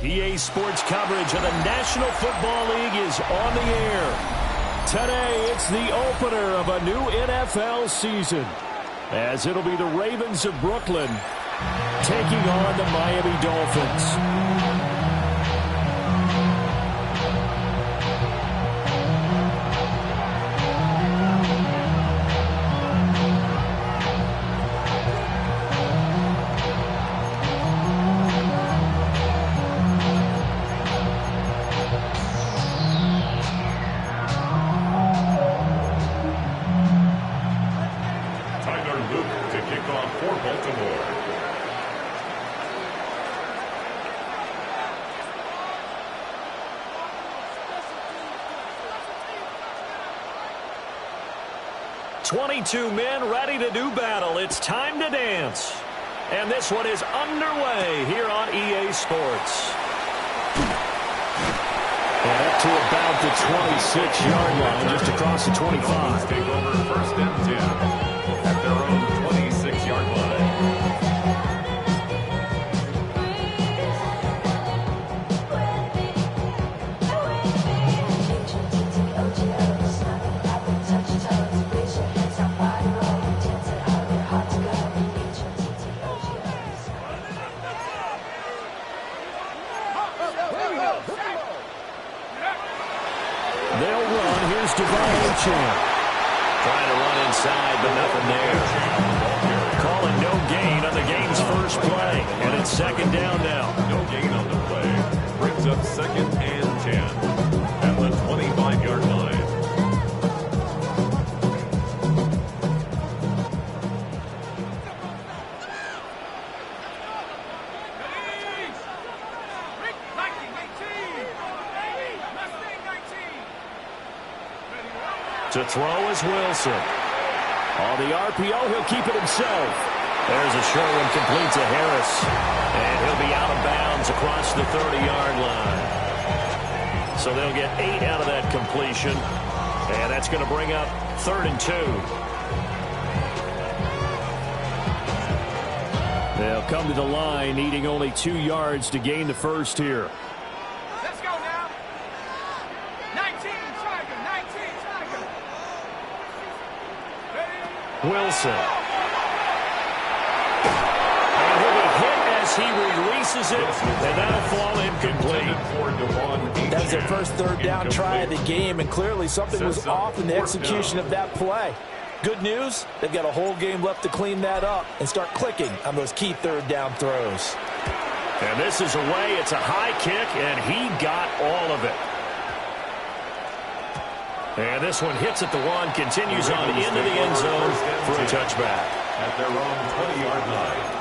EA Sports coverage of the National Football League is on the air. Today, it's the opener of a new NFL season, as it'll be the Ravens of Brooklyn taking on the Miami Dolphins. Two men ready to do battle. It's time to dance. And this one is underway here on EA Sports. And up to about the 26-yard line, just across the 25. Take over first and 10 at their own 26-yard line. Trying to run inside, but nothing there. Calling no gain on the game's first play, and it's second down now. No gain on the play. Brings up second and 10 at the 25-yard line. To throw is Wilson. On the RPO, he'll keep it himself. There's a short one complete to Harris. And he'll be out of bounds across the 30-yard line. So they'll get 8 out of that completion. And that's going to bring up 3rd and 2. They'll come to the line needing only 2 yards to gain the first here. Wilson. And he'll be hit as he releases it, and that'll fall incomplete. That was their first third down try of the game, and clearly something was off in the execution of that play. Good news, they've got a whole game left to clean that up and start clicking on those key third down throws. And this is away. It's a high kick, and he got all of it. And this one hits at the 1, continues on into the end zone for a touchback. At their own 20-yard line.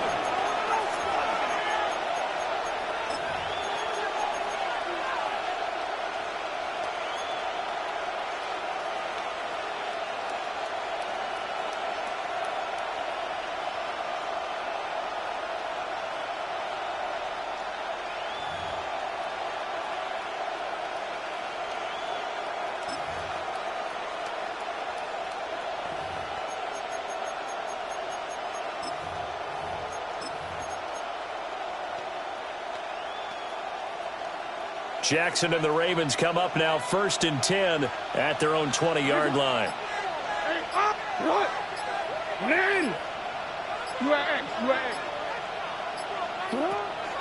Jackson and the Ravens come up now 1st and 10 at their own 20-yard line.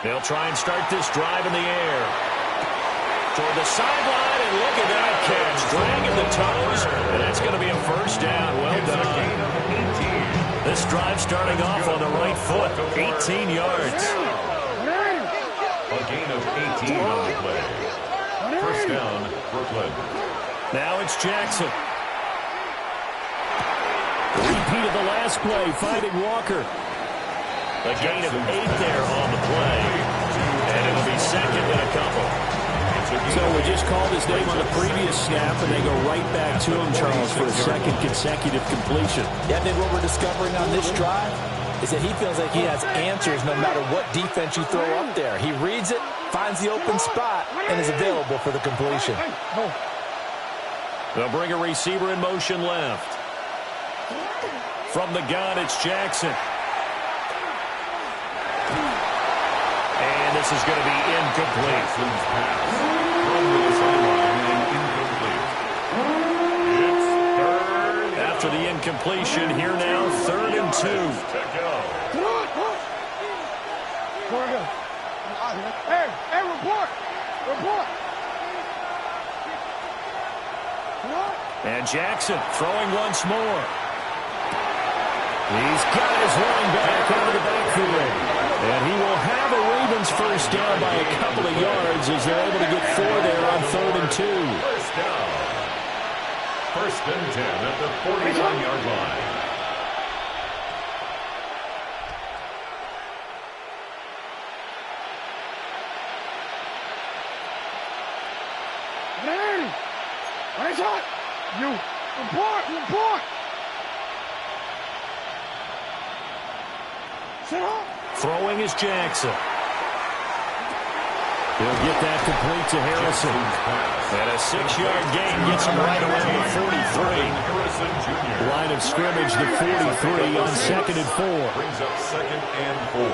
They'll try and start this drive in the air. Toward the sideline, and look at that catch. Dragging the toes, and that's going to be a first down. Well done. This drive starting off on the right foot, 18 yards. A gain of 18 on the play. First down, Brooklyn. Now it's Jackson. Repeat of the last play, finding Walker. A gain of 8 there on the play. And it'll be second and a couple. So we just called his name on the previous snap, and they go right back to him, Charles, for a second consecutive completion. Yeah, I think what we're discovering on this drive is that he feels like he has answers no matter what defense you throw up there. He reads it, finds the open spot, and is available for the completion. They'll bring a receiver in motion left. From the gun, it's Jackson. And This is going to be incomplete. Jackson's pass thrown to the sideline and incomplete. It's third. After the incompletion, here now, 3rd and 2. To go. Hey, report. And Jackson throwing once more. He's got his running back out of the backfield. And he will have a Ravens first down by a couple of yards as they're able to get 4 there on 3rd and 2. First down. 1st and 10 at the 41-yard line. You report. Sit up. Throwing is Jackson. He'll get that complete to Harrison. And a 6-yard gain gets him right around the 43. Harrison Jr. Line of scrimmage, the 43 on 2nd and 4. Brings up 2nd and 4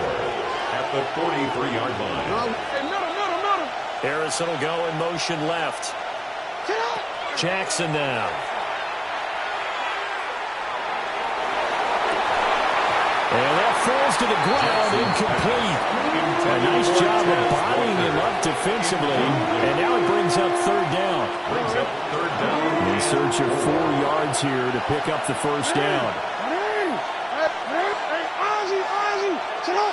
at the 43-yard line. Hey, middle. Harrison will go in motion left. Sit up. Jackson now. And that falls to the ground, incomplete. A nice job of bodying him up defensively. And now it brings up 3rd down. In search of 4 yards here to pick up the first down. Hey, Ozzie, sit up.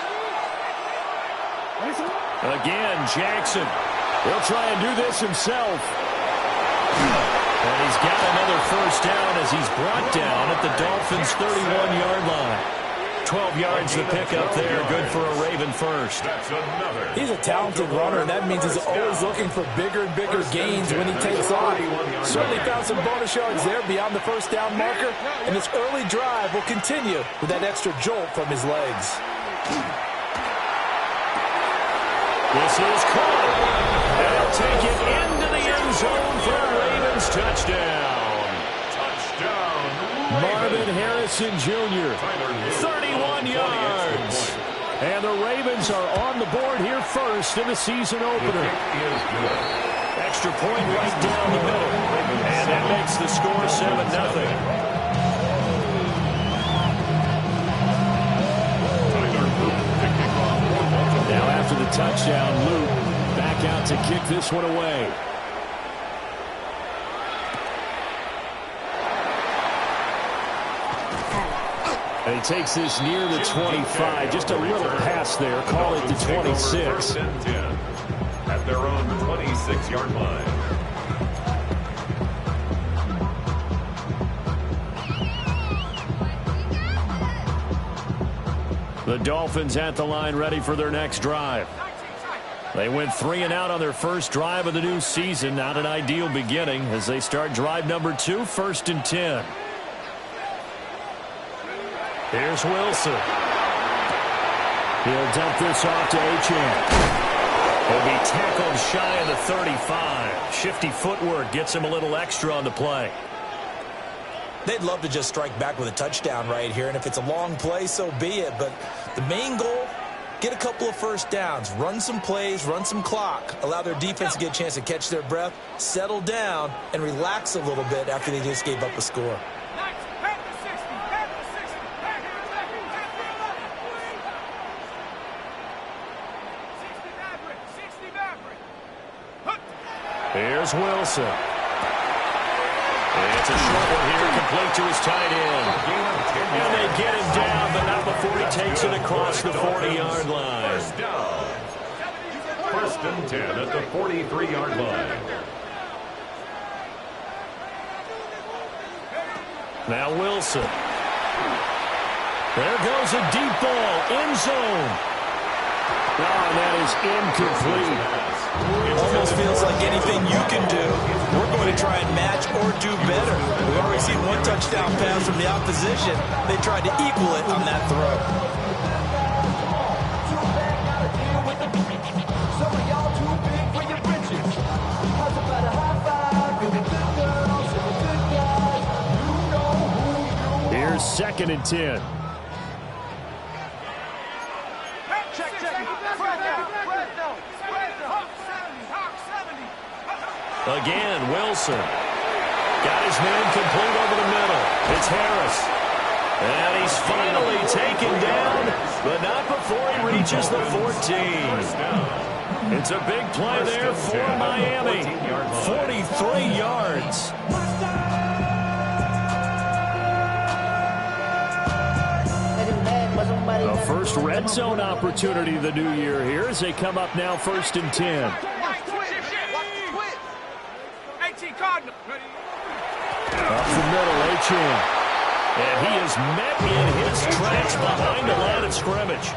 Again, Jackson. He'll try and do this himself. And he's got another first down as he's brought down at the Dolphins' 31-yard line. 12 yards the pickup there. Good for a Raven first. He's a talented runner, and that means he's always looking for bigger and bigger gains when he takes off. Certainly found some bonus yards there beyond the first down marker, and this early drive will continue with that extra jolt from his legs. This is caught. They'll take it into the end zone for a Ravens touchdown. Marvin Harrison Jr., 31 yards. And the Ravens are on the board here first in the season opener. Extra point right down the middle. And that makes the score 7-0. Now after the touchdown, Luke back out to kick this one away. And he takes this near the 25. Just a little pass there. Call it the 26. 1st and 10 at their own 26-yard line. The Dolphins at the line ready for their next drive. They went 3 and out on their first drive of the new season. Not an ideal beginning as they start drive number 2, 1st and 10. Here's Wilson. He'll dump this off to Achane. He'll be tackled shy of the 35. Shifty footwork gets him a little extra on the play. They'd love to just strike back with a touchdown right here, and if it's a long play, so be it. But the main goal, get a couple of first downs, run some plays, run some clock, allow their defense to get a chance to catch their breath, settle down, and relax a little bit after they just gave up a score. Here's Wilson. And it's a short one here, complete to his tight end. And they get him down, but not before he takes it across the 40-yard line. 1st and 10 at the 43-yard line. Now Wilson. There goes a deep ball, end zone. Oh, that is incomplete. Almost feels like anything you can do, we're going to try and match or do better. We've already seen one touchdown pass from the opposition. They tried to equal it on that throw. Here's 2nd and 10. Check. Again, Wilson. Got his man complete over the middle. It's Harris. And he's finally taken down, but not before he reaches the 14. It's a big play there for Miami. 43 yards. A first red zone opportunity the new year here as they come up now 1st and 10. Up the middle, Achane. And he is met in his tracks behind the line of scrimmage.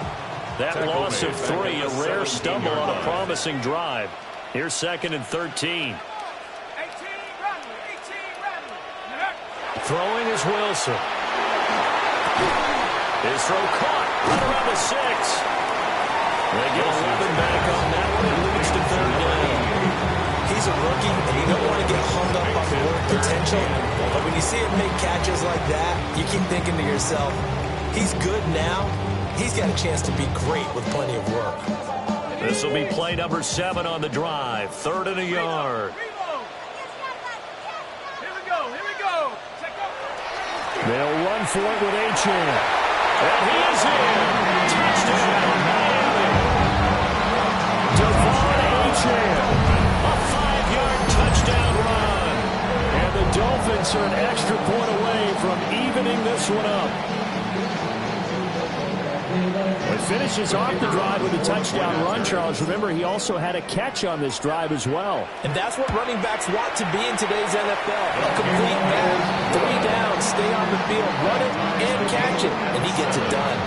That loss of 3, a rare stumble on a promising drive. Here's 2nd and 13. Throwing is Wilson. His throw caught right around the 6. They get 11 back on that one. It leads to 3rd down. He's a rookie, and you don't want to get hung up on the word potential. But when you see him make catches like that, you keep thinking to yourself, he's good now. He's got a chance to be great with plenty of work. This will be play number 7 on the drive. 3rd and a yard. Here we go. They'll run for it with Achane. And he is in. Touchdown, Miami. Devon Achane. A 5-yard touchdown run. And the Dolphins are an extra point away from evening this one up. He finishes off the drive with a touchdown run, Charles. Remember, he also had a catch on this drive as well. And that's what running backs want to be in today's NFL. A complete man, 3 downs, stay on the field, run it, and catch it, and he gets it done.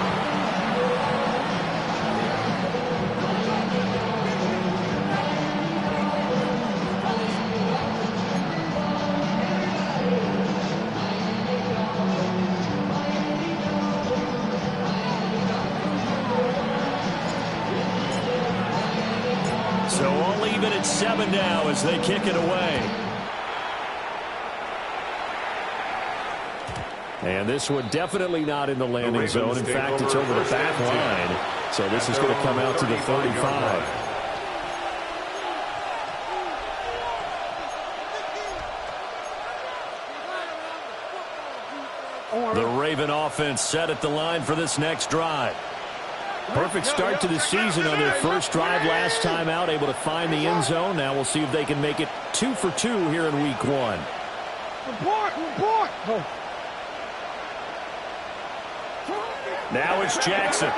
So all even at 7 now as they kick it away. And this one definitely not in the landing zone. In fact, it's over the back line. So this is going to come out to the 35. The Raven offense set at the line for this next drive. Perfect start to the season on their first drive last time out, able to find the end zone. Now we'll see if they can make it 2 for 2 here in week 1. Now it's Jackson.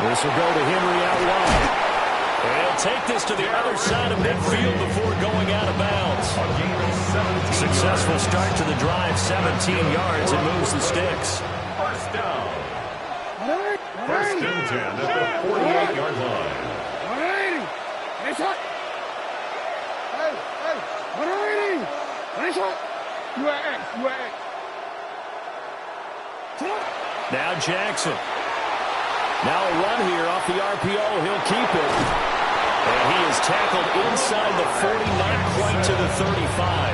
This will go to Henry out wide. And he'll take this to the other side of midfield before going out of bounds. Successful start to the drive, 17 yards, and moves the sticks. First down. 1st and 10 at the 48-yard line. Now Jackson. Now a run here off the RPO. He'll keep it. And he is tackled inside the 40, not quite to the 35.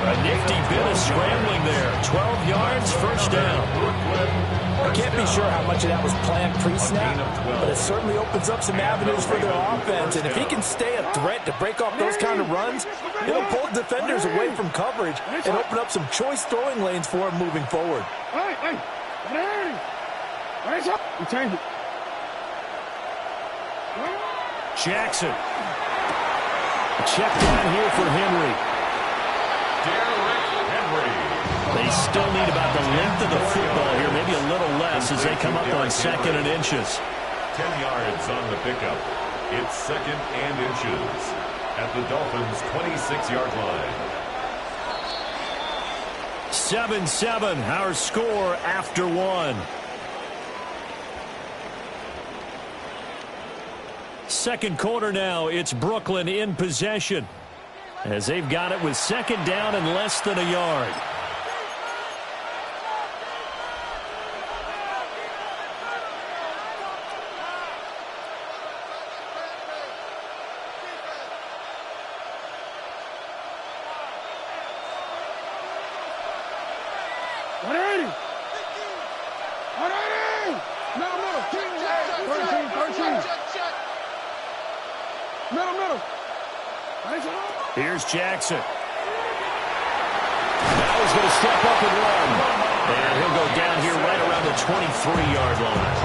A nifty bit of scrambling there. 12 yards, first down. I can't be sure how much of that was planned pre-snap, but it certainly opens up some avenues for their offense. And if he can stay a threat to break off those kind of runs, it'll pull defenders away from coverage and open up some choice throwing lanes for him moving forward. Jackson. Check down here for Henry. Derrick Henry. They still need about the length of the football here, maybe a little less as they come up on 2nd and inches. 10 yards on the pickup. It's 2nd and inches at the Dolphins' 26-yard line. 7-7, our score after 1. Second quarter now, it's Brooklyn in possession as they've got it with 2nd down and less than a yard. Middle. Here's Jackson. Now he's going to step up and run. And he'll go down here right around the 23-yard line.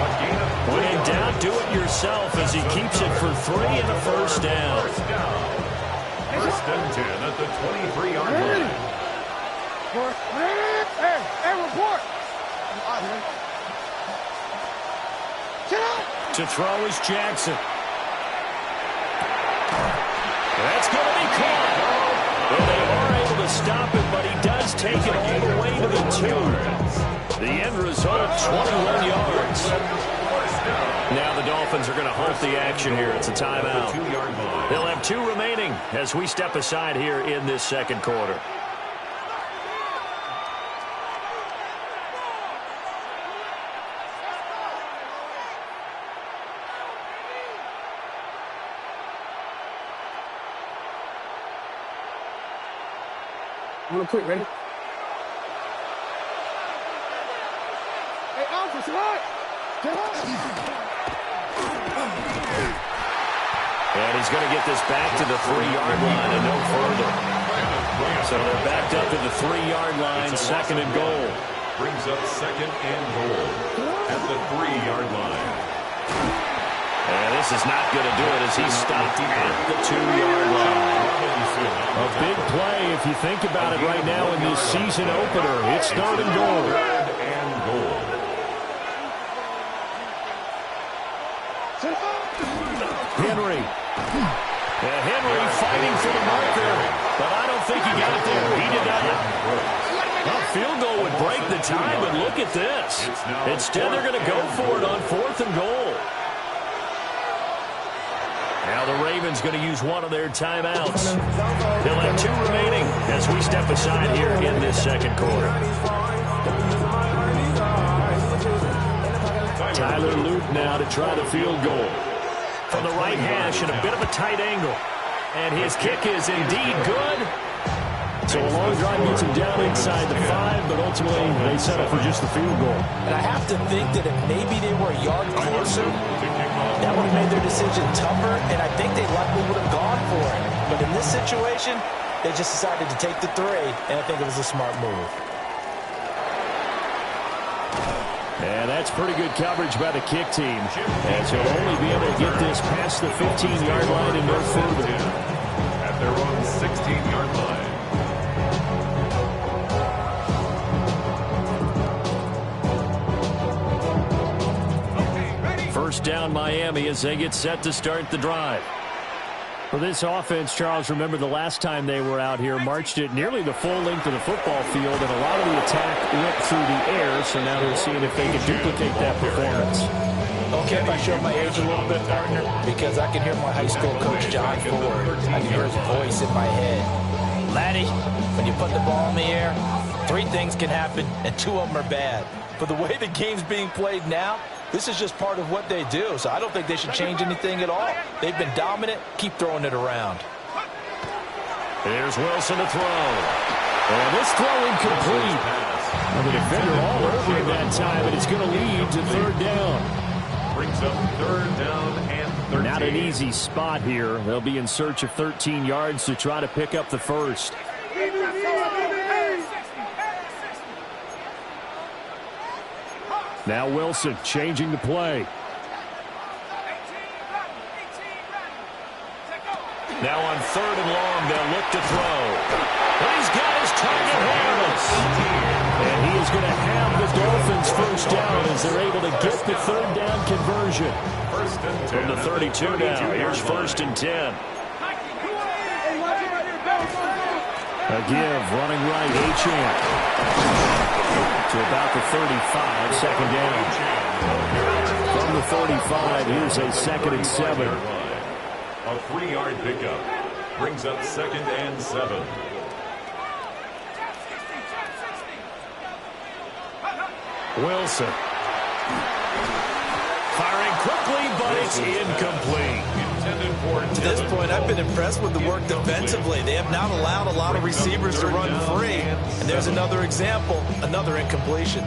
When in doubt, do it yourself as he keeps it for 3 and a first down. First and 10 at the 23-yard line. Hey, report. To throw is Jackson. That's going to be caught. Well, they are able to stop it, but he does take it all the way to the 2. The end result, 21 yards. Now the Dolphins are going to halt the action here. It's a timeout. They'll have 2 remaining as we step aside here in this second quarter. Real quick, ready? Hey, Alpha, sit up. And he's going to get this back to the 3-yard line and no further. So they're backed up to the 3-yard line, second and goal. Brings up second and goal at the 3-yard line. And this is not going to do it as he's stopped at the 2-yard line. A big play if you think about it right now in this season opener. It's third and goal. Third and goal. Henry. Henry fighting for the marker, but I don't think he got it there. He did not. Well, field goal would break the tie, but look at this. Instead, they're going to go for it on 4th and goal. Now the Ravens going to use one of their timeouts. They'll have 2 remaining as we step aside here in this second quarter. Tyler Luke now to try the field goal. From the right hash and a bit of a tight angle. And his kick is indeed good. So a long drive gets him down inside the 5, but ultimately they settle for just the field goal. And I have to think that if maybe they were a yard closer, that would have made their decision tougher, and I think they likely would have gone for it. But in this situation, they just decided to take the 3, and I think it was a smart move. And that's pretty good coverage by the kick team, as he'll only be able to get this past the 15-yard line and no further. At their own 16-yard line. First down Miami as they get set to start the drive. For this offense, Charles, remember the last time they were out here, marched it nearly the full length of the football field, and a lot of the attack went through the air, so now they're seeing if they can duplicate that performance. Okay, if I show my age a little bit, partner, because I can hear my high school coach, John Ford. I can hear his voice in my head. Laddie, when you put the ball in the air, 3 things can happen, and 2 of them are bad. For the way the game's being played now, this is just part of what they do, so I don't think they should change anything at all. They've been dominant. Keep throwing it around. Here's Wilson to throw. And this throw incomplete. And the defender all over him that time, and it's going to lead to 3rd down. Brings up 3rd down and 13. Not an easy spot here. They'll be in search of 13 yards to try to pick up the first. Now Wilson changing the play. Now on 3rd and long, they'll look to throw. But he's got his target Harris. And he is going to have the Dolphins first down as they're able to get the 3rd down conversion. First and 10 From the 32 now, here's 1st and 10. A give, running right, Achane. To about the 35, second down. From the 35, here's a 2nd and 7. A 3-yard pickup. Brings up 2nd and 7. Wilson. Firing quickly, but it's incomplete. To this point, I've been impressed with the work defensively. They have not allowed a lot of receivers to run free. And there's another example, another incompletion.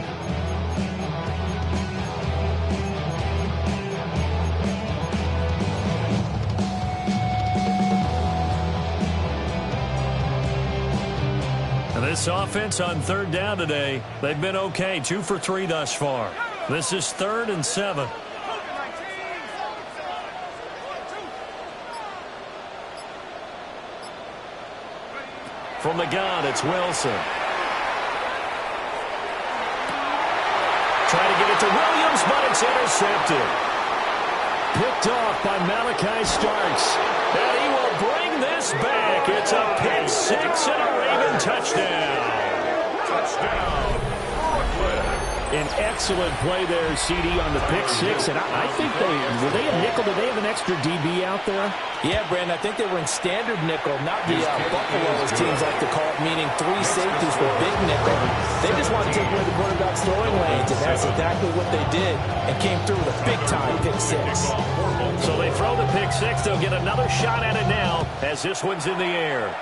This offense on third down today, they've been okay. 2 for 3 thus far. This is 3rd and 7. From the gun, it's Wilson. Trying to get it to Williams, but it's intercepted. Picked off by Malachi Starks. And he will bring this back. It's a pick 6 and a Raven touchdown. Touchdown, Brooklyn. An excellent play there, CD, on the pick 6. And I think were they a nickel? Did they have an extra DB out there? Yeah, Brandon, I think they were in standard nickel, not the Buffalo, as teams like to call it, meaning 3 safeties for big nickel. They just want to take away the quarterback's throwing lanes, and that's exactly what they did, and came through with a big-time pick 6. So they throw the pick 6. They'll get another shot at it now as this one's in the air.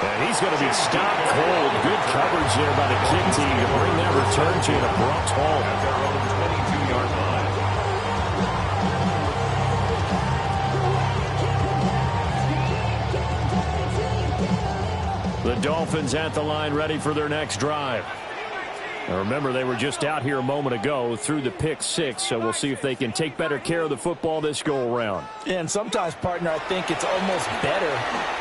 And he's going to be stopped cold. Good coverage there by the kick team to bring that return to an abrupt halt at their own 22-yard line. The Dolphins at the line, ready for their next drive. Now remember, they were just out here a moment ago through the pick 6, so we'll see if they can take better care of the football this go-around. And sometimes, partner, I think it's almost better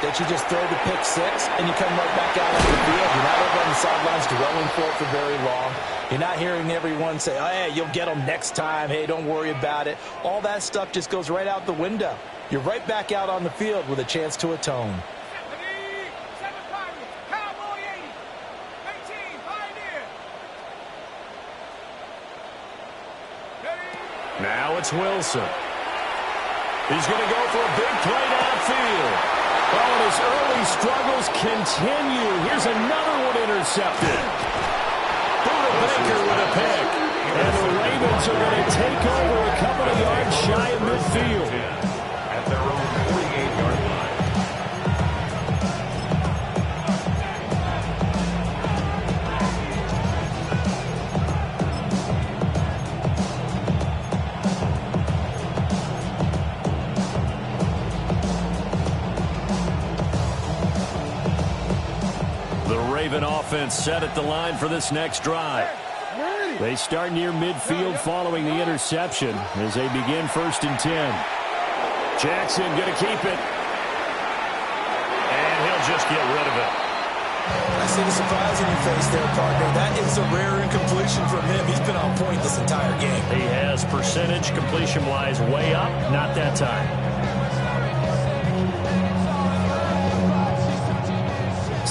that you just throw the pick 6 and you come right back out on the field. You're not over on the sidelines dwelling for it for very long. You're not hearing everyone say, oh, hey, you'll get them next time. Hey, don't worry about it. All that stuff just goes right out the window. You're right back out on the field with a chance to atone. Now it's Wilson. He's going to go for a big play downfield. Oh, and his early struggles continue. Here's another one intercepted. Buda Baker with a pick. And the Ravens are going to take over a couple of yards shy of midfield. At their own 48-yard line. Raven offense set at the line for this next drive. They start near midfield following the interception as they begin 1st and 10. Jackson going to keep it. And he'll just get rid of it. I see the surprise in your face there, partner. That is a rare incompletion from him. He's been on point this entire game. He has percentage completion-wise way up. Not that time.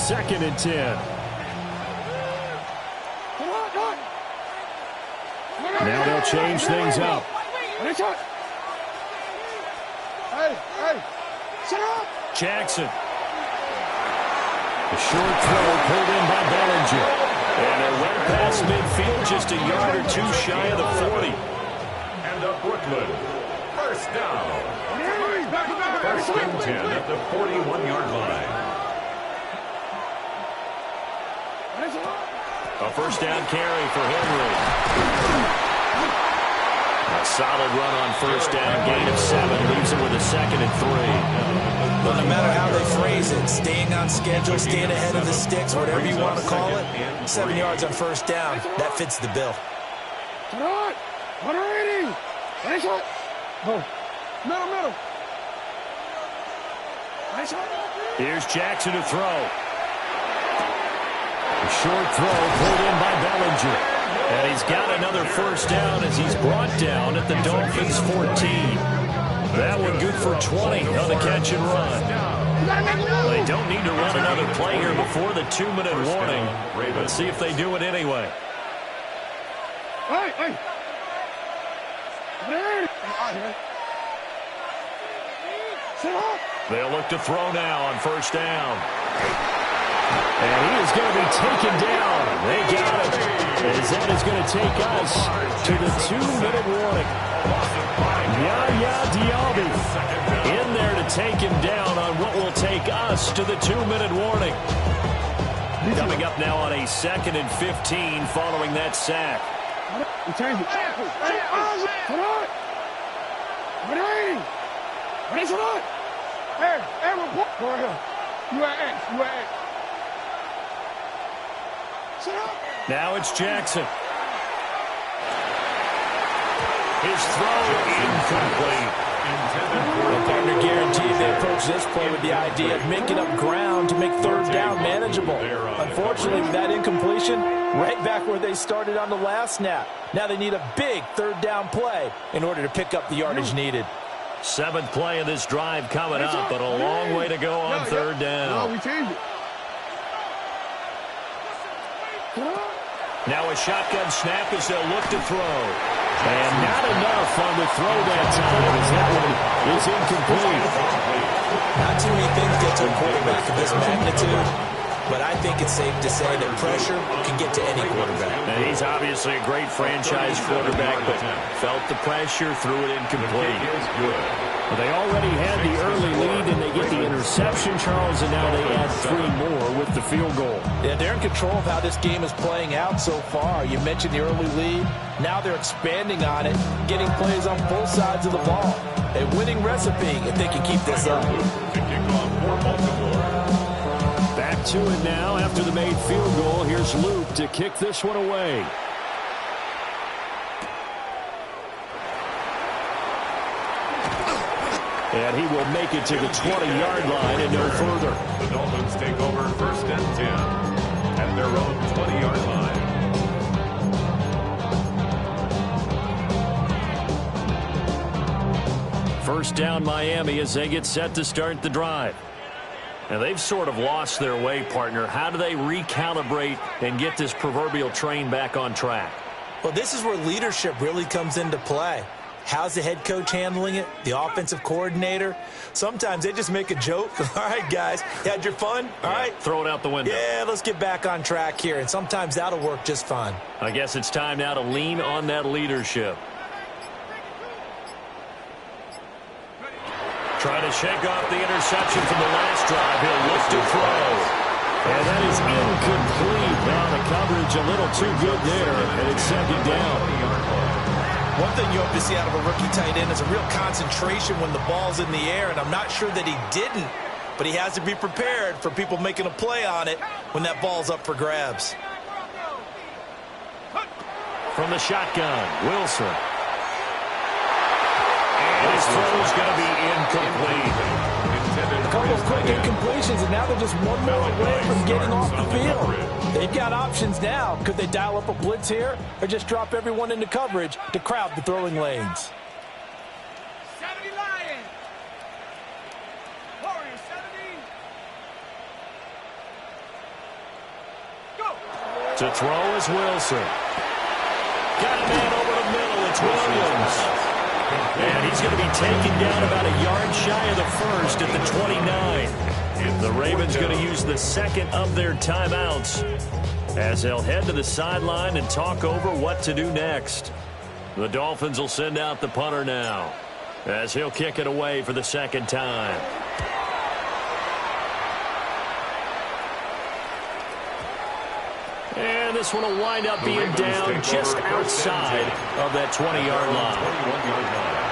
2nd and 10. Now they'll change things up. Jackson. A short throw pulled in by Bellinger. And it went past midfield, just a yard or 2 shy of the 40. And a Brooklyn 1st down. 1st and 10 at the 41-yard line. A 1st down carry for Henry. A solid run on 1st down, gain of 7, leaves it with a 2nd and 3. Well, no matter how they phrase it, staying on schedule, staying ahead of the sticks, whatever you want to call it, 7 yards on 1st down, that fits the bill. Here's Jackson to throw. A short throw pulled in by Bellinger. And he's got another 1st down as he's brought down at the Dolphins' 14. That one good for 20 on the catch and run. They don't need to run another play here before the 2-minute warning. Let's see if they do it anyway. They'll look to throw now on 1st down. And he is going to be taken down. They got it. As that is going to take us to the 2-minute warning. Yaya Diaby in there to take him down on what will take us to the 2-minute warning. Coming up now on a 2nd and 15 following that sack. Hey, report. Go ahead. You at X. You at X. Sit up. Now it's Jackson. His throw incomplete. The partner guaranteed they approach this play with the idea of making up ground to make third down manageable. Unfortunately, with that incompletion, right back where they started on the last snap. Now they need a big third down play in order to pick up the yardage needed. 7th play of this drive coming up, but a long way to go on third down. No, we changed it. Now a shotgun snap as they'll look to throw. And not enough on the throw that time as that one is incomplete. Not too many things get to a quarterback of this magnitude, but I think it's safe to say that pressure can get to any quarterback. And he's obviously a great franchise quarterback, but felt the pressure, threw it incomplete. Well, they already had the early lead, and they get the interception, Charles, and now they add 3 more with the field goal. Yeah, they're in control of how this game is playing out so far. You mentioned the early lead. Now they're expanding on it, getting plays on both sides of the ball. A winning recipe if they can keep this up. Back to it now after the made field goal. Here's Luke to kick this one away. And he will make it to the 20-yard line and no further. The Dolphins take over 1st and 10 at their own 20-yard line. First down Miami as they get set to start the drive. Now they've sort of lost their way, partner. How do they recalibrate and get this proverbial train back on track? Well, this is where leadership really comes into play. How's the head coach handling it? The offensive coordinator? Sometimes they just make a joke. All right, guys, you had your fun? All right. Throw it out the window. Yeah, let's get back on track here. And sometimes that'll work just fine. I guess it's time now to lean on that leadership. Trying to shake off the interception from the last drive. He'll look to throw. And that is incomplete. Now the coverage a little too good there, and it's 2nd down. One thing you hope to see out of a rookie tight end is a real concentration when the ball's in the air, and I'm not sure that he didn't, but he has to be prepared for people making a play on it when that ball's up for grabs. From the shotgun, Wilson. And his throw is going to be incomplete. A couple of quick incompletions, and now they're just one more away from getting off the field. They've got options now. Could they dial up a blitz here or just drop everyone into coverage to crowd the throwing lanes? 70 Lions. Warriors 70. Go. To throw is Wilson. Got a man over the middle. It's Williams. And he's going to be taken down about a yard shy of the first at the 29. The Ravens going to use the second of their timeouts as they'll head to the sideline and talk over what to do next. The Dolphins will send out the punter now as he'll kick it away for the 2nd time. And this one will wind up being down just outside of that 20-yard line.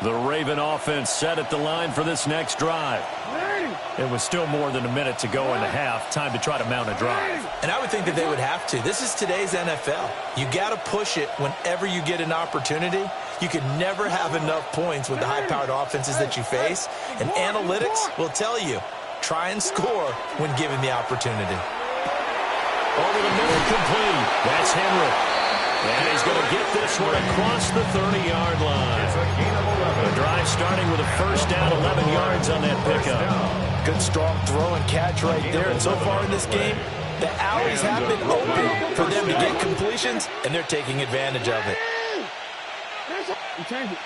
The Raven offense set at the line for this next drive. It was still more than a minute to go in the half. Time to try to mount a drive. And I would think that they would have to. This is today's NFL. You got to push it whenever you get an opportunity. You can never have enough points with the high-powered offenses that you face. And analytics will tell you, try and score when given the opportunity. Over the middle, complete. That's Henry. And he's going to get this one across the 30-yard line. The drive starting with a first down, 11 yards on that pickup. Good strong throw and catch right there. And so far in this game, the alleys have been open for them to get completions, and they're taking advantage of it. We changed it.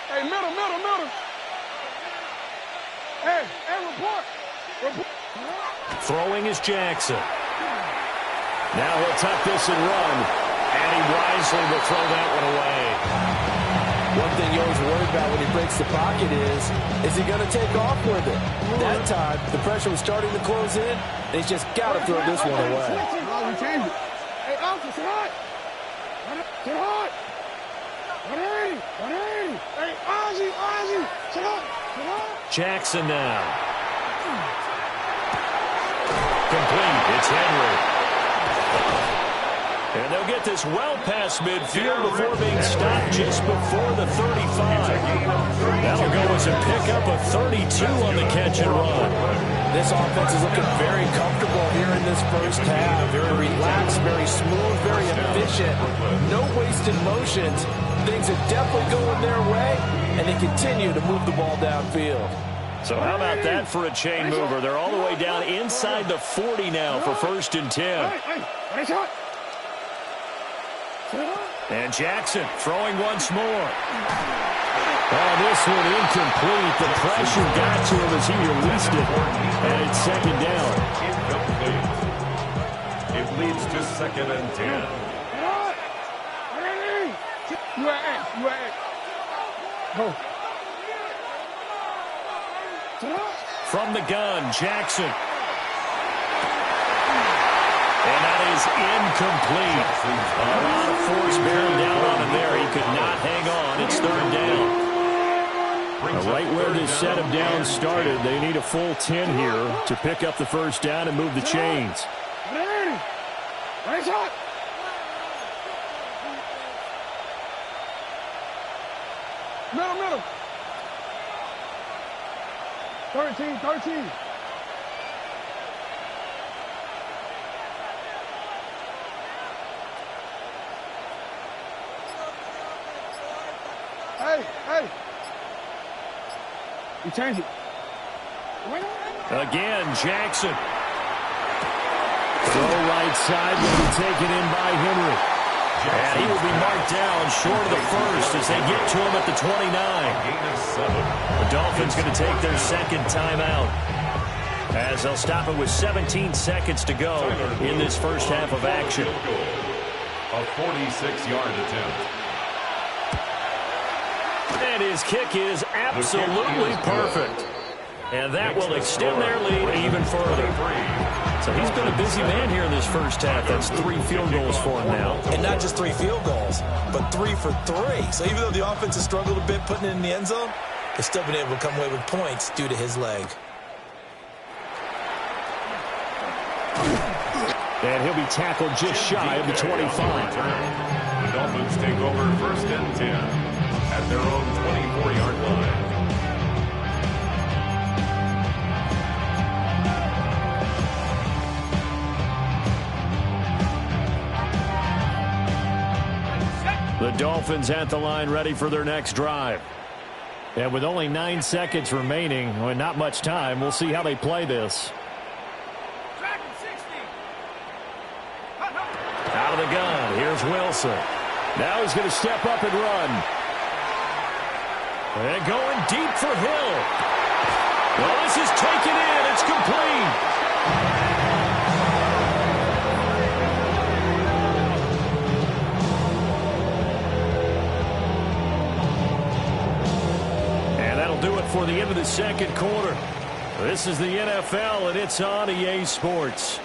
Hey, middle. Hey, report. Throwing is Jackson. Now he'll tuck this and run. And he wisely will throw that one away. One thing you always worry about when he breaks the pocket is he going to take off with it? That time, the pressure was starting to close in, and he's just got to throw this one away. We changed it. Hey, Austin, sit hot. Sit hot. 180. 180. Hey, Ozzie. Sit hot. Sit hot. Jackson now. Complete. It's Henry. And they'll get this well past midfield before being stopped just before the 35. That'll go as a pickup of 32 on the catch and run. This offense is looking very comfortable here in this first half. Very relaxed, very smooth, very efficient. No wasted motions. Things are definitely going their way, and they continue to move the ball downfield. So how about that for a chain mover? They're all the way down inside the 40 now for 1st and 10. Hey, shot. And Jackson throwing once more. Oh, this one incomplete. The pressure got to him as he released it. And it's 2nd down. Incomplete. It leads to 2nd and 10. Go. From the gun, Jackson. And that is incomplete. A lot of force bearing down on him there. He could not hang on. It's 3rd down. Right where this set of downs started, they need a full 10 here to pick up the 1st down and move the chains. Right shot. Middle. 13. Hey. You change it. Again, Jackson. Throw right side will be taken in by Henry. And he will be marked down short of the 1st as they get to him at the 29. The Dolphins going to take their 2nd timeout as they'll stop it with 17 seconds to go in this first half of action. A 46-yard attempt. And his kick is absolutely perfect. And that will extend their lead even further. So he's been a busy man here in this first half. That's 3 field goals for him now. And not just 3 field goals, but 3 for 3. So even though the offense has struggled a bit putting it in the end zone, they've still been able to come away with points due to his leg. And he'll be tackled just shy of the 25. The Dolphins take over 1st and 10 at their own 24-yard line. The Dolphins at the line ready for their next drive. And with only 9 seconds remaining, and not much time, we'll see how they play this. Out of the gun, here's Wilson. Now he's going to step up and run. And going deep for Hill. Well, this is taken in. It's complete. And that'll do it for the end of the 2nd quarter. This is the NFL, and it's on EA Sports.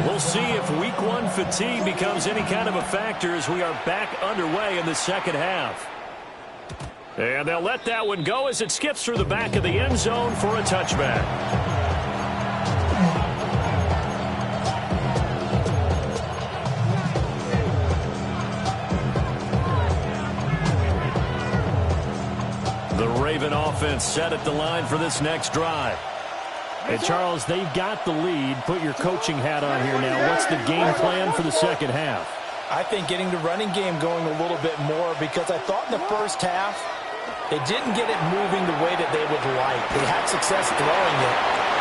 We'll see if week 1 fatigue becomes any kind of a factor as we are back underway in the 2nd half. And they'll let that one go as it skips through the back of the end zone for a touchback. The Raven offense set at the line for this next drive. And, Charles, they've got the lead. Put your coaching hat on here now. What's the game plan for the 2nd half? I think getting the running game going a little bit more because I thought in the first half they didn't get it moving the way that they would like. They had success throwing it.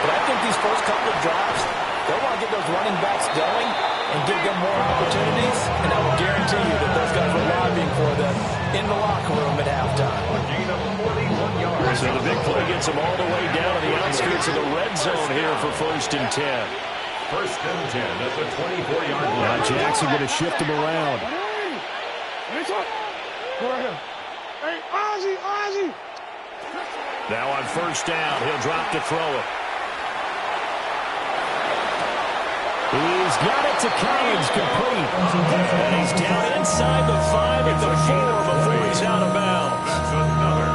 But I think these first couple of drives, they'll want to get those running backs going and give them more opportunities. And I will guarantee you that those guys were lobbying for them in the locker room at halftime. A gain of 41 yards. So the big play gets a to the red zone here for 1st and 10. 1st and 10 at the 24-yard line. Now Jackson going to shift him around. Hey, Ozzie! Now on 1st down, he'll drop to throw it. He's got it to Collins, complete. And he's down inside the 5 at the 4 before he's out of bounds. That's another.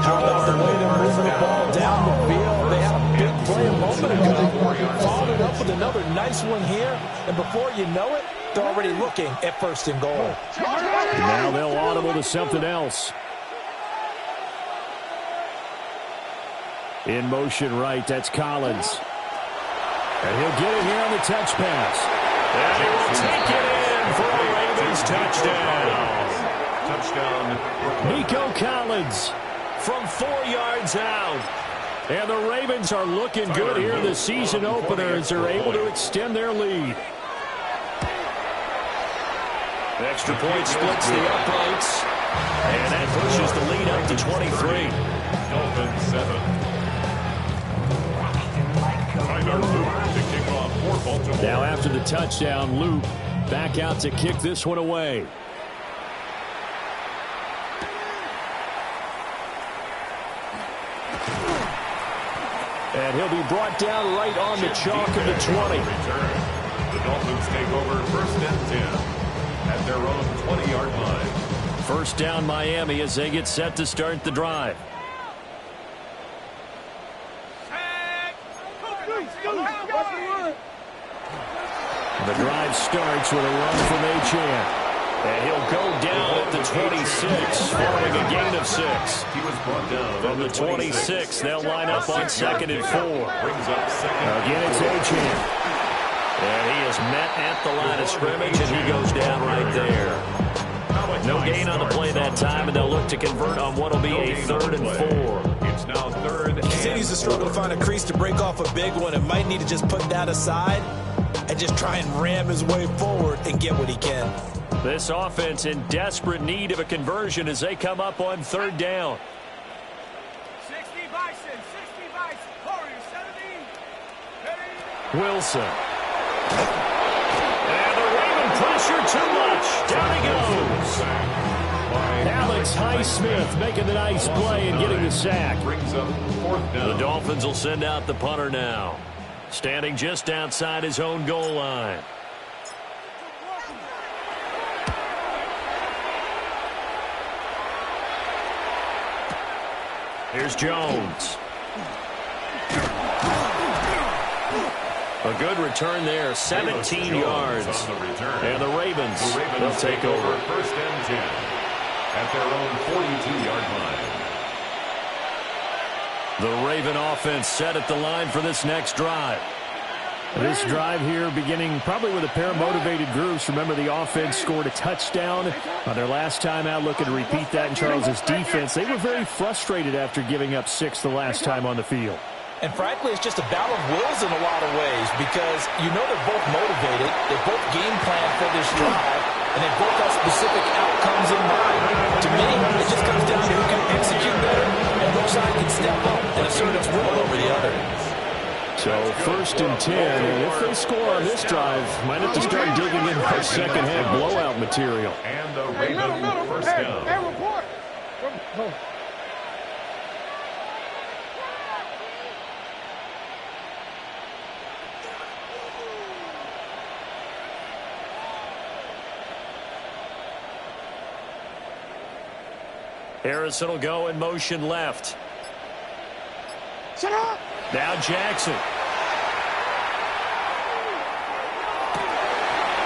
How about the way they're moving the ball down the field? They had a big play a moment ago. Followed up with another nice one here. And before you know it, they're already looking at 1st and goal. Now they'll audible to something else. In motion right, that's Collins. And he'll get it here on the touch pass. And he will take it in for a Ravens touchdown. Nico Collins from 4 yards out. And the Ravens are looking good here in the season opener as they're able to extend their lead. Extra point splits the uprights. And that pushes the lead up to 23. Dolphins 7. Now after the touchdown, Luke back out to kick this one away. And he'll be brought down right on the chalk of the 20. The Dolphins take over 1st and 10 at their own 20-yard line. 1st down Miami as they get set to start the drive. The drive starts with a run from Achane. And he'll go down at the 26, following a gain of 6. He was brought down From the 26, they'll line up on 2nd and 4. Brings up 2nd. Again, it's Achane. And he is met at the line of scrimmage, and he goes down right there. No gain on the play that time, and they'll look to convert on what will be a 3rd and 4. It's now 3rd and Continues to struggle to find a crease to break off a big one and might need to just put that aside and just try and ram his way forward and get what he can. This offense in desperate need of a conversion as they come up on 3rd down. 60 Bison, Warriors 17. Wilson. And the Raven pressure too much. Down he goes. Alex Highsmith making the nice play and getting the sack. brings up 4th down. The Dolphins will send out the punter now. Standing just outside his own goal line. Here's Jones. A good return there, 17 yards. On the return. And the Ravens will take over 1st and 10 at their own 42-yard line. The Raven offense set at the line for this next drive. This drive here beginning probably with a pair of motivated groups. Remember, the offense scored a touchdown on their last time out, looking to repeat that in Charles's defense. They were very frustrated after giving up 6 the last time on the field. And frankly, it's just a battle of wills in a lot of ways because you know they're both motivated, they both game plan for this drive, and they both have specific outcomes in mind. To me, it just comes down to who can execute better and which side can step up and assert its will over the other. So 1st and 10, and if they score on this drive, might have to start digging in for second-half blowout material. And the Raven 1st down. Hey, report. Harrison will go in motion left. Sit up. Now Jackson.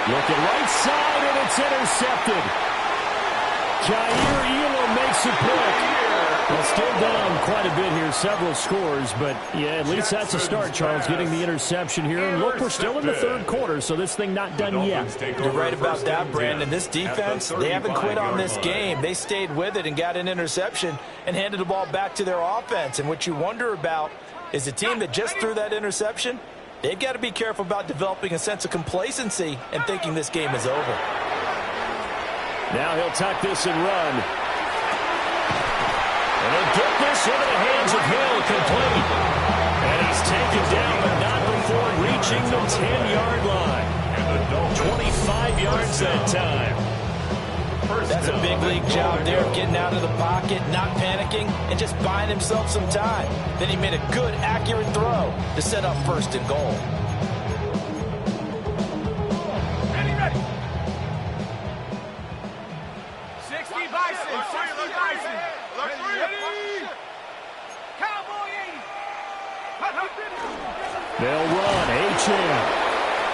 Looking right side, and it's intercepted. Jair Elam makes a pick. Well, still down quite a bit here, several scores, but yeah, at least that's a start, Charles, getting the interception here. And look, we're still in the 3rd quarter, so this thing not done yet. You're right about that, Brandon. This defense, they haven't quit on this game. They stayed with it and got an interception and handed the ball back to their offense. And what you wonder about is a team that just threw that interception, they've got to be careful about developing a sense of complacency and thinking this game is over. Now he'll tuck this and run. And he'll get this into the hands of Hill, complete. And he's taken down, but not before reaching the 10-yard line. 25 yards that time. That's a big league job there, getting out of the pocket, not panicking, and just buying himself some time. Then he made a good, accurate throw to set up 1st and goal. Ready. 60 Bison. 60 Bison. Ready. Cowboy 80. They'll run. Achane.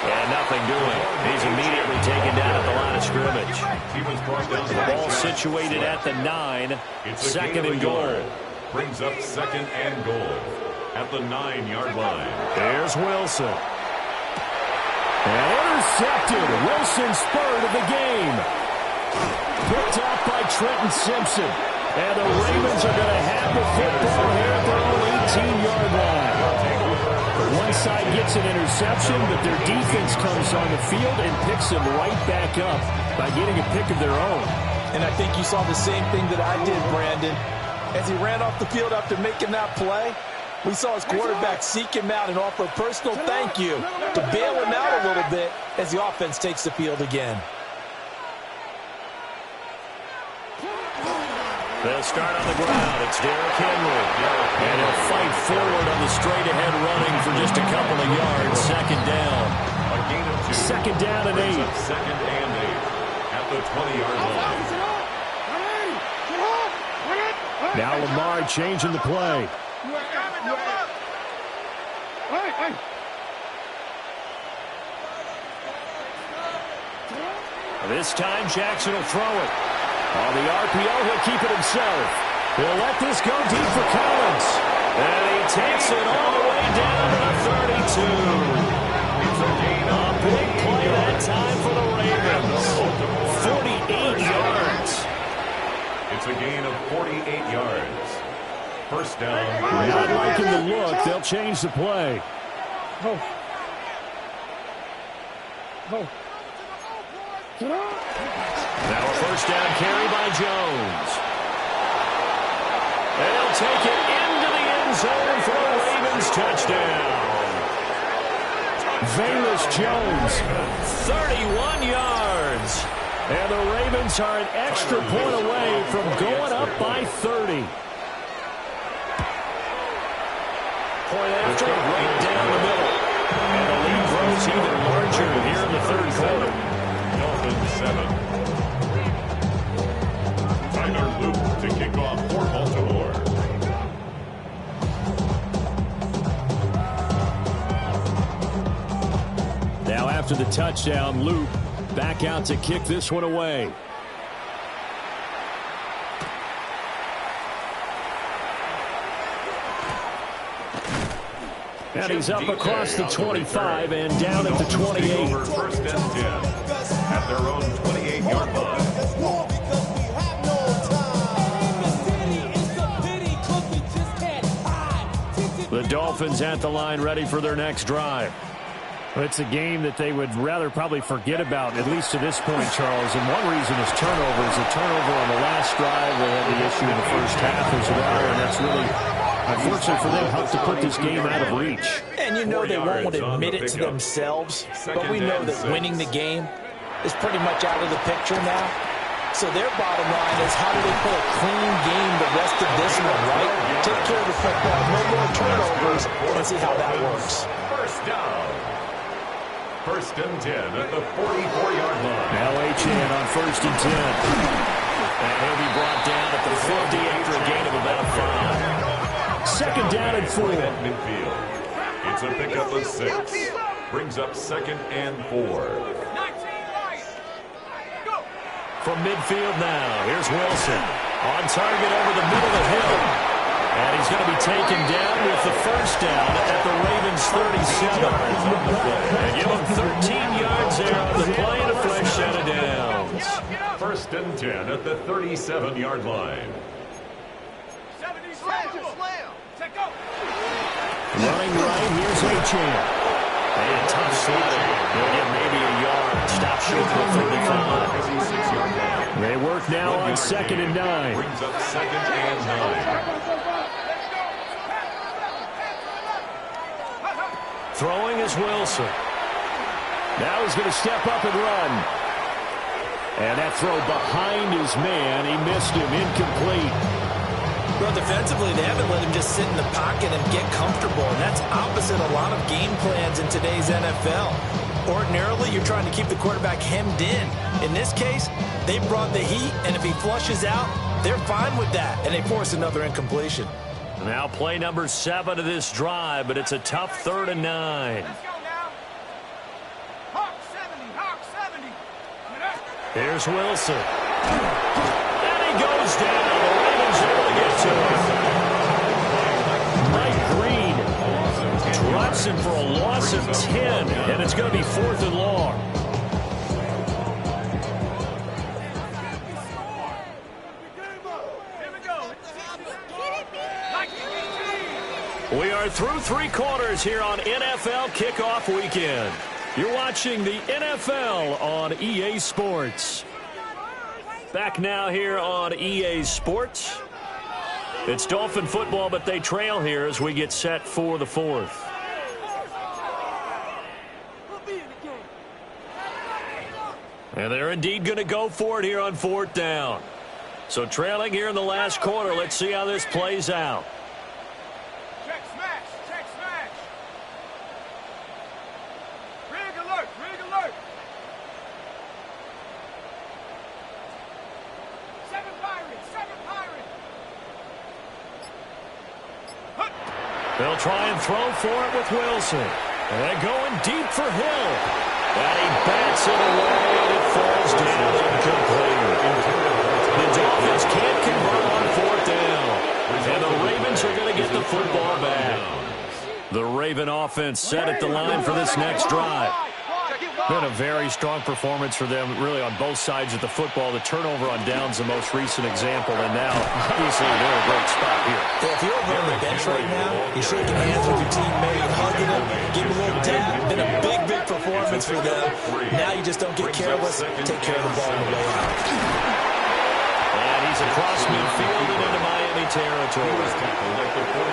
And nothing doing. He's immediately taken down at the line of scrimmage. The ball situated at the 9. Second and goal. Brings up 2nd and goal at the 9-yard line. There's Wilson. And intercepted. Wilson spurred of the game. Picked up by Trenton Simpson. And the Ravens are going to have the football here at their own 18-yard line. One side gets an interception, but their defense comes on the field and picks them right back up by getting a pick of their own. And I think you saw the same thing that I did, Brandon. As he ran off the field after making that play, we saw his quarterback seek him out and offer a personal thank you to bail him out a little bit as the offense takes the field again. They'll start on the ground. It's Derrick Henry. And he'll fight forward on the straight-ahead running for just a couple of yards. 2nd down. A gain of 2. 2nd down and 8. 2nd and 8 at the 20-yard line. Now Lamar changing the play. This time Jackson will throw it. On the RPO, he'll keep it himself. He'll let this go deep for Collins. And he takes it all the way down to the 32. A big play that time for the Ravens. 48 yards. It's a gain of 48 yards. 1st down. Not liking the look. They'll change the play. Now a 1st down carry by Jones. They'll take it into the end zone for a Ravens touchdown. Velus Jones, 31 yards. And the Ravens are an extra point away from going up by 30. Point after, right down the middle. And the lead grows even larger here in the 3rd quarter. Dolphins 7. Tyler Luke to kick off for Baltimore. Now after the touchdown, Luke back out to kick this one away. And he's up across the 25 and down at the 28. Over 1st and 10 at their own 28-yard line. The Dolphins at the line ready for their next drive. It's a game that they would rather probably forget about, at least to this point, Charles. And one reason is turnovers. A turnover on the last drive. They had the issue in the 1st half as well, and that's really, unfortunately for them, helped to put this game out of reach. And you know they won't want to admit it to themselves, but we know that winning the game is pretty much out of the picture now. So their bottom line is, how do they play a clean game the rest of this one, right? Take care of the football, no more turnovers, and see how that works. 1st down. 1st and 10 at the 44-yard line. Now Achane on 1st and 10. And he'll be brought down at the 50 after a gain of about 5. 2nd down and 4. At midfield. It's a pickup of 6. Brings up 2nd and 4. From midfield now, here's Wilson. On target over the middle of the hill. And he's going to be taken down with the 1st down at the Ravens 37. And give him 13 yards there on the play and a fresh set of downs. 1st and 10 at the 37-yard line. Running right, here's Achane. And a tough slide. They'll get maybe a yard. Stop short of the 35. They work now on 2nd and 9. Brings up 2nd and 9. Throwing is Wilson. Now he's going to step up and run. And that throw behind his man. He missed him. Incomplete. Well, defensively, they haven't let him just sit in the pocket and get comfortable, and that's opposite a lot of game plans in today's NFL. Ordinarily, you're trying to keep the quarterback hemmed in. In this case, they brought the heat, and if he flushes out, they're fine with that, and they force another incompletion. Now play number 7 of this drive, but it's a tough 3rd and 9. Let's go now. Hawk 70, Hawk 70. Here's Wilson. And he goes down. The Ravens able to get to him. Mike Green drops him for a loss of 10, and it's going to be 4th and long. We are through 3 quarters here on NFL Kickoff Weekend. You're watching the NFL on EA Sports. Back now here on EA Sports. It's Dolphin football, but they trail here as we get set for the 4th. And they're indeed going to go for it here on 4th down. So trailing here in the last quarter. Let's see how this plays out. Check smash, check smash. Rig alert, rig alert. 7 Pirates, 7 Pirates. They'll try and throw for it with Wilson. And going deep for Hill. And he bats it away, and it falls down incomplete. The Dolphins can't convert on 4th down. And the Ravens are going to get the football back. The Raven offense set at the line for this next drive. Been a very strong performance for them, really, on both sides of the football. The turnover on downs, the most recent example, and now, obviously, they're in a great spot here. Yeah, if you're over on the bench right now, you're shaking hands with your teammate, hugging him, give him a little tap. Been a big, big performance for them. Now you just don't get careless. Take care of the ball on the way out. And he's across midfield and into Miami territory.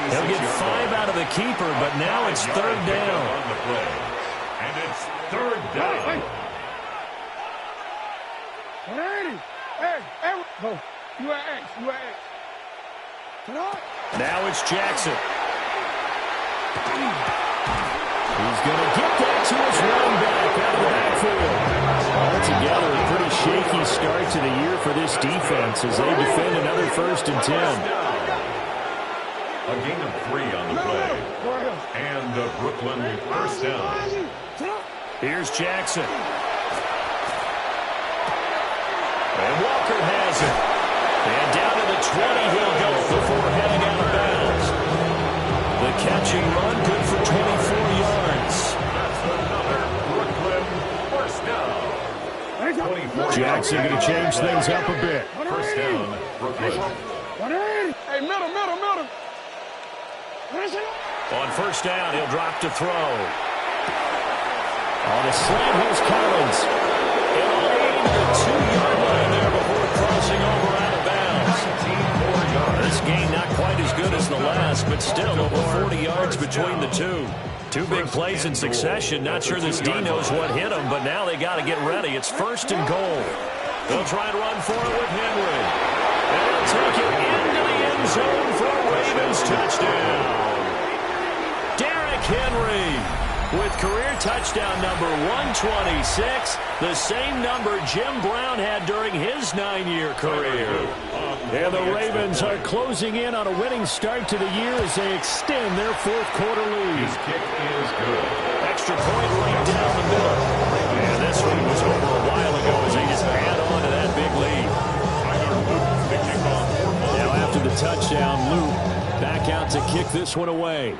He'll get 5 out of the keeper, but now it's 3rd down. And it's 3rd down. 180. Hey, go. You at X, you at X. Now it's Jackson. He's going to get that to his running back out of the backfield. Altogether, a pretty shaky start to the year for this defense as they defend another 1st and 10. A gain of 3 on the play. And the Brooklyn 1st down. Here's Jackson. And Walker has it. And down to the 20 he'll go before heading out of bounds. The catch and run good for 24 yards. That's another Brooklyn 1st down. Jackson going to change things up a bit. 1st down, Brooklyn. 180. Hey, middle. On 1st down, he'll drop to throw. On a slant, here's Collins. And all the way to the 2-yard line there before crossing over out of bounds. This game not quite as good as the last, but still over 40 yards between the two. 2 big plays in succession. Not sure this D knows what hit him, but now they got to get ready. It's 1st and goal. They'll try and run for it with Henry. And they'll take it into the end zone for a Ravens touchdown. Derrick Henry with career touchdown number 126, the same number Jim Brown had during his 9-year career. And the Ravens are closing in on a winning start to the year as they extend their 4th quarter lead. His kick is good. Extra point right down the middle. And this one was over a while ago as they just add on to that big lead. Now after the touchdown, Luke back out to kick this one away.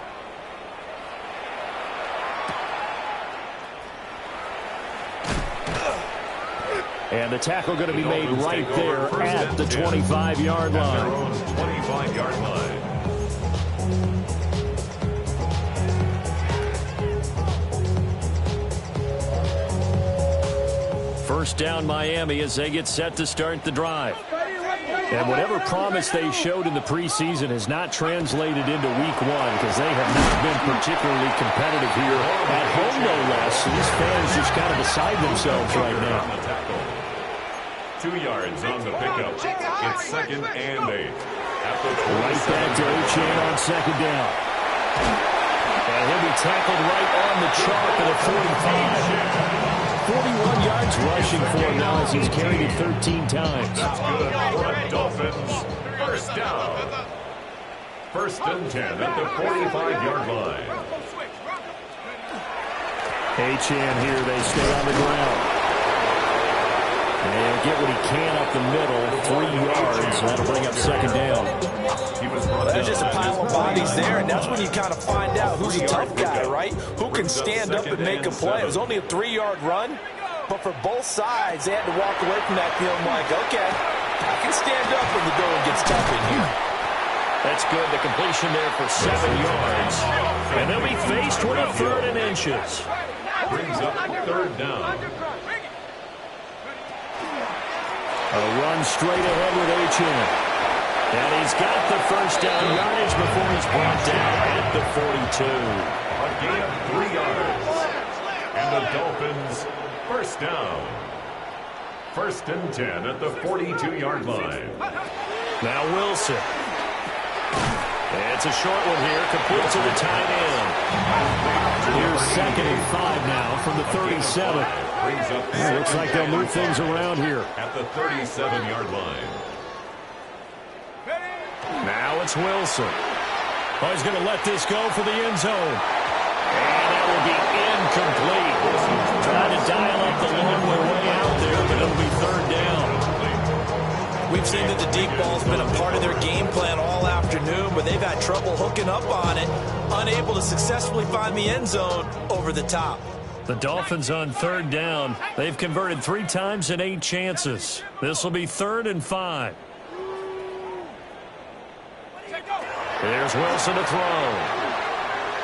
And the tackle going to be made right there at the 25-yard line. 25-yard line. First down Miami as they get set to start the drive. And whatever promise they showed in the preseason has not translated into week one because they have not been particularly competitive here at home, no less. So these fans just kind of beside themselves right now. 2 yards on the pickup. It's 2nd and 8. At the right back to Achane on 2nd down. And he'll be tackled right on the chalk at the 45. 41 yards rushing for him now as he's carried it 13 times. That's good for the Dolphins. First down. 1st and 10 at the 45-yard line. Achane here, they stay on the ground. And get what he can up the middle, 3 yards. That'll bring up 2nd down. There's just a pile of bodies there, and that's when you kind of find out who's a tough guy, right? Who can stand up and make a play. It was only a 3-yard run, but for both sides, they had to walk away from that feeling like, okay, I can stand up when the going gets tough in here. That's good. The completion there for 7 yards. And they'll be faced with a 3rd and inches. Brings up 3rd down. A run straight ahead with Achane. And he's got the 1st down yardage before he's brought down at the 42. A gain of 3 yards. And the Dolphins, 1st down. 1st and 10 at the 42-yard line. Now Wilson. It's a short one here, complete to the tight end. Here's 2nd and 5 now from the 37. Looks like they'll move things around here. At the 37-yard line. Now it's Wilson. Oh, he's going to let this go for the end zone. And that will be incomplete. Trying to dial up the long way out there, but it'll be 3rd down. We've seen that the deep ball's been a part of their game plan all afternoon, but they've had trouble hooking up on it, unable to successfully find the end zone over the top. The Dolphins on 3rd down. They've converted 3 times in 8 chances. This will be 3rd and 5. There's Wilson to throw.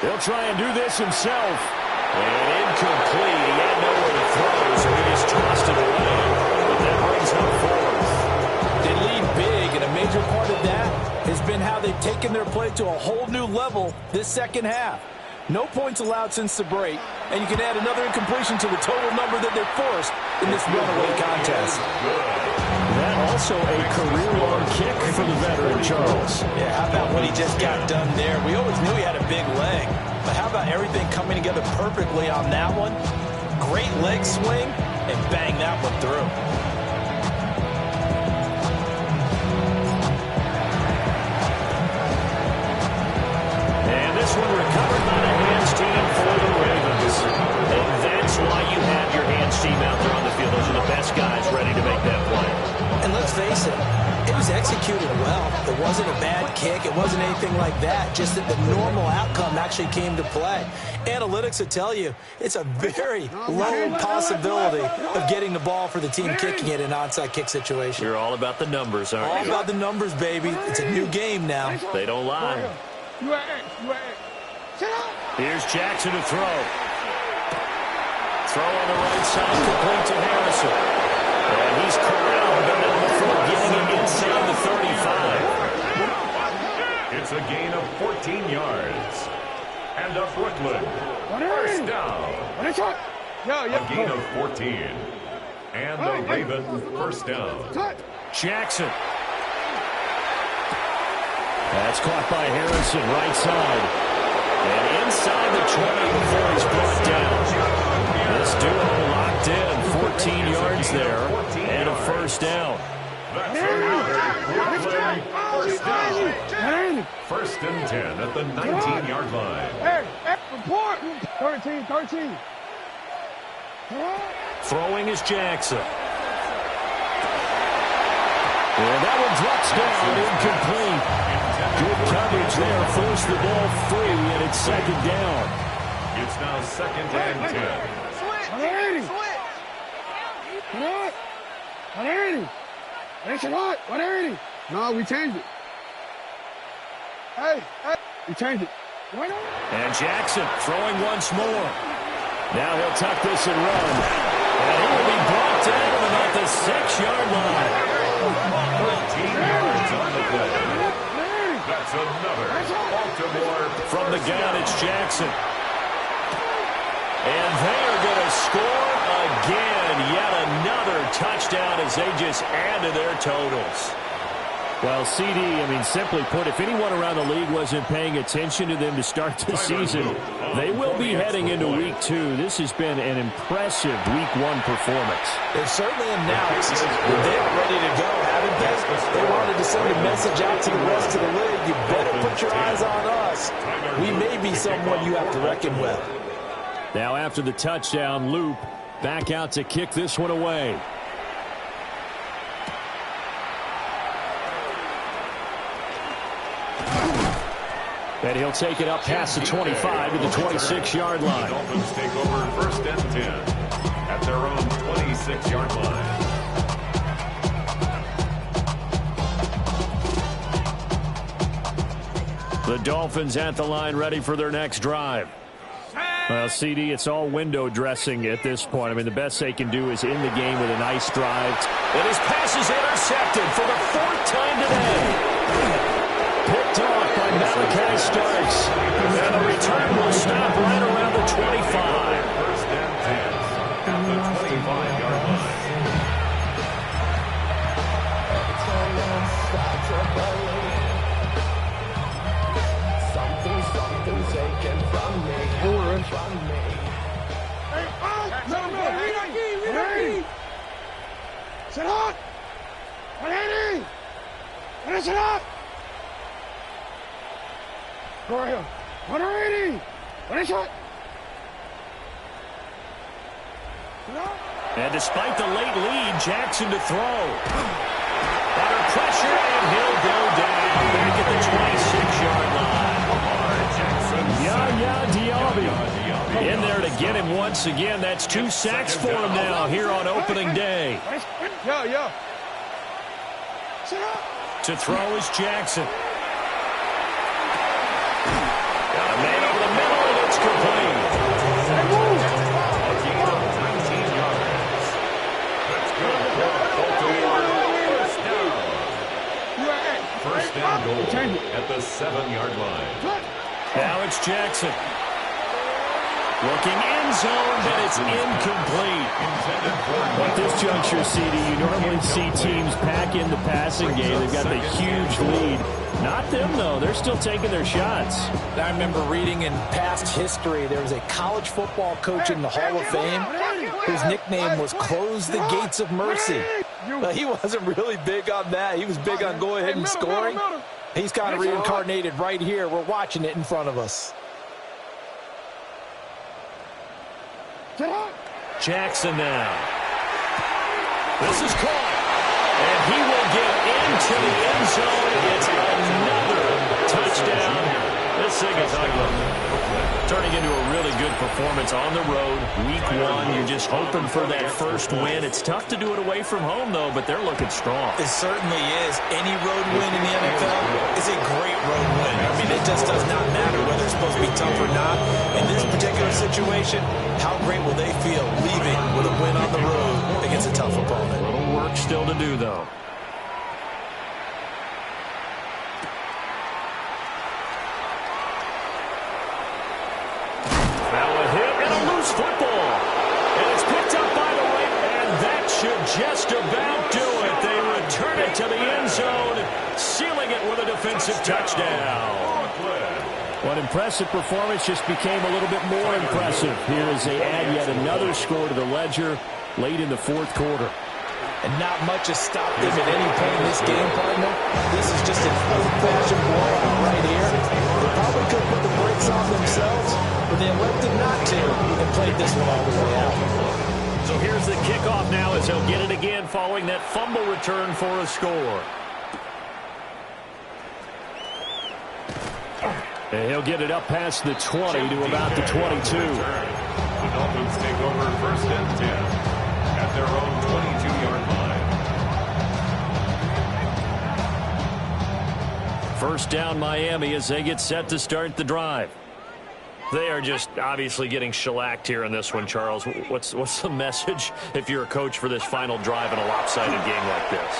He'll try and do this himself. And incomplete. He had nowhere to throw, so he just tossed it away. But that brings up 4th. They lead big, and a major part of that has been how they've taken their play to a whole new level this 2nd half. No points allowed since the break, and you can add another incompletion to the total number that they've forced in this runaway contest. That also a career-long kick for the veteran, Charles. Yeah, how about what he just got done there? We always knew he had a big leg, but how about everything coming together perfectly on that one? Great leg swing, and bang that one through. This one recovered by the hands team for the Ravens. And that's why you have your hands team out there on the field. Those are the best guys ready to make that play. And let's face it, it was executed well. It wasn't a bad kick. It wasn't anything like that. Just that the normal outcome actually came to play. Analytics will tell you it's a very low possibility of getting the ball for the team kicking it in an onside kick situation. You're all about the numbers, aren't you? All about the numbers, baby. It's a new game now. They don't lie. You at X. You at X. Sit up. Here's Jackson to throw. Throw on the right side, complete to Harrison. And he's corralled down the field, getting him inside the 35. It's a gain of 14 yards. And a Brooklyn 1st down. A gain of 14. And the Ravens 1st down. Jackson. That's caught by Harrison, right side. And inside the 20 before he's brought down. This duo locked in, 14 yards there, and a 1st down. That's another Brooklyn 1st down. 1st and 10 at the 19-yard line. Hey, report. 13. Throwing is Jackson. And that one drops down, incomplete. Good coverage there, forced the ball free, and it's 2nd down. It's now 2nd and 10. 180. That's a lot. 180. No, we changed it. Hey, we changed it. And Jackson throwing once more. Now he'll tuck this and run. And he will be brought down at about the 6-yard line. 14 yards. Jackson. And they are going to score again. Yet another touchdown as they just add to their totals. Well, CD, simply put, if anyone around the league wasn't paying attention to them to start the season, they will be heading into Week 2. This has been an impressive Week 1 performance. They've certainly announced that they are ready to go, haven't they? They wanted to send a message out to the rest of the league. You better put your eyes on us. We may be someone you have to reckon with. Now after the touchdown, Loop back out to kick this one away. And he'll take it up past the 25 to the 26-yard line. The Dolphins take over 1st and 10 at their own 26-yard line. The Dolphins at the line, ready for their next drive. Well, CD, it's all window dressing at this point. The best they can do is end the game with a nice drive. And his pass is intercepted for the 4th time today. Picked off by Malachi Starks. And the return will stop right around the 25. 1st and 10 at the 25-yard line. Something's taken from me. Hey, hey, sit up! Ready! Ready, sit up! Go ahead. 180! Ready, shot! And despite the late lead, Jackson to throw. Under pressure, and he'll go down back at the 26-yard line. Yaya Diaby in there to get him once again. That's 2 sacks for him now here on opening day. Yeah. To throw is Jackson. Got a man over the middle, and it's complete. A gain of 19 yards. That's good for Baltimore. 1st down. 1st and goal at the 7-yard line. Now it's Jackson. Looking end zone, but it's incomplete. At this juncture, CD, you normally see teams pack in the passing game. They've got the huge lead. Not them, though. They're still taking their shots. I remember reading in past history, there was a college football coach in the Hall of Fame whose nickname was Close the Gates of Mercy. But he wasn't really big on that. He was big on go ahead and scoring. He's kind of reincarnated right here. We're watching it in front of us. Jackson now. This is caught. And he will get into the end zone. It's another touchdown. This thing is ugly. Turning into a really good performance on the road. Week 1, you're just hoping for that first win. It's tough to do it away from home, though, but they're looking strong. It certainly is. Any road win in the NFL is a great road win. It just does not matter whether it's supposed to be tough or not. In this particular situation, how great will they feel leaving with a win on the road against a tough opponent? A little work still to do, though. Football, and it's picked up by the right, and that should just about do it. They return it to the end zone, sealing it with a defensive touchdown. What impressive performance just became a little bit more impressive here as they add yet another score to the ledger late in the 4th quarter. And not much has stopped them at any point in this game, partner. This is just an old-fashioned blowout right here. They probably could put the brakes on themselves, but they elected not to and played this one all the way out. So here's the kickoff now as he'll get it again following that fumble return for a score. And he'll get it up past the 20 to about the 22. The Dolphins take over 1st and 10 at their own 22-yard line. 1st down Miami as they get set to start the drive. They are just obviously getting shellacked here in this one, Charles. What's the message if you're a coach for this final drive in a lopsided game like this?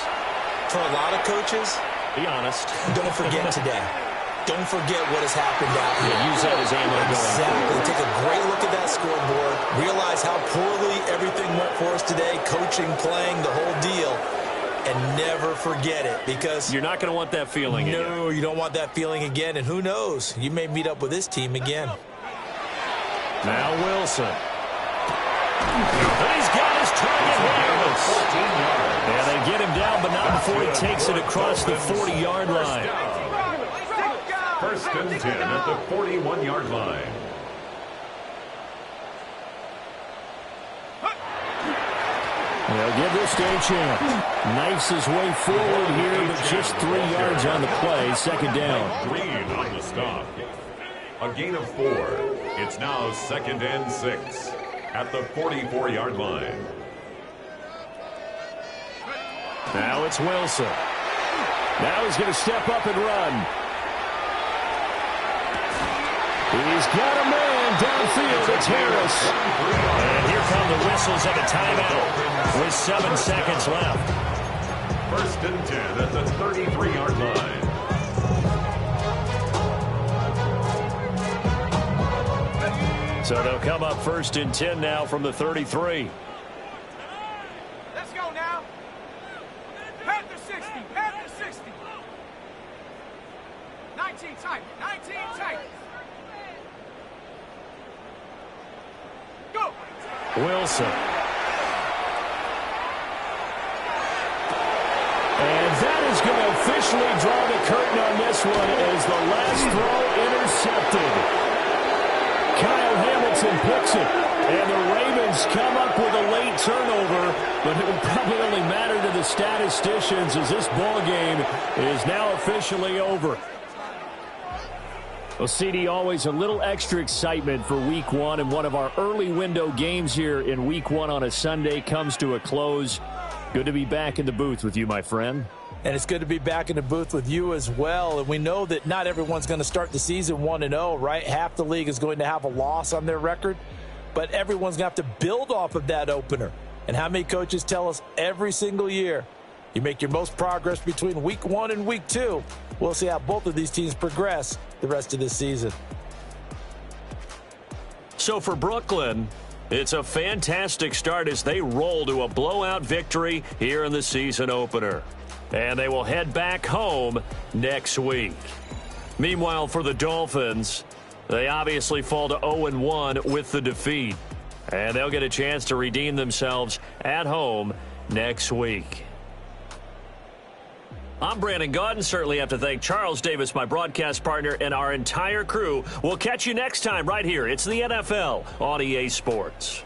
For a lot of coaches, be honest. Don't forget today. don't forget what has happened out here. Yeah, use that as ammo going Exactly. Take a great look at that scoreboard. Realize how poorly everything went for us today, coaching, playing, the whole deal. And never forget it, because You're not going to want that feeling again. No, you don't want that feeling again. And who knows? You may meet up with this team again. Now Wilson. And he's got his target Harris. 14 yards. And they get him down, but not before he takes it across the 40-yard line. First and 10 at the 41-yard line. They'll give this to a champ. Knifes his way forward here, but just 3 yards on the play. Second down. Green on the stop. A gain of 4. It's now 2nd and 6 at the 44-yard line. Now it's Wilson. Now he's going to step up and run. He's got a man downfield. It's Harris. And here come the whistles of a timeout with 7 seconds left. First and 10 at the 33-yard line. So they'll come up first and 10 now from the 33. Let's go now. Panther 60. Panther 60. 19 tight. 19 tight. Go. Wilson. And that is going to officially draw the curtain on this one as the last throw intercepted. Kyle Hamilton picks it, and the Ravens come up with a late turnover, but it will probably only matter to the statisticians as this ball game is now officially over. Well, CD, always a little extra excitement for Week 1, and one of our early window games here in Week 1 on a Sunday comes to a close. Good to be back in the booth with you, my friend. And it's good to be back in the booth with you as well. And we know that not everyone's going to start the season 1-0, right? Half the league is going to have a loss on their record, but everyone's going to have to build off of that opener. And how many coaches tell us every single year, you make your most progress between Week 1 and Week 2. We'll see how both of these teams progress the rest of this season. So for Brooklyn, it's a fantastic start as they roll to a blowout victory here in the season opener. And they will head back home next week. Meanwhile, for the Dolphins, they obviously fall to 0-1 with the defeat. And they'll get a chance to redeem themselves at home next week. I'm Brandon Gaudin. Certainly have to thank Charles Davis, my broadcast partner, and our entire crew. We'll catch you next time right here. It's the NFL on EA Sports.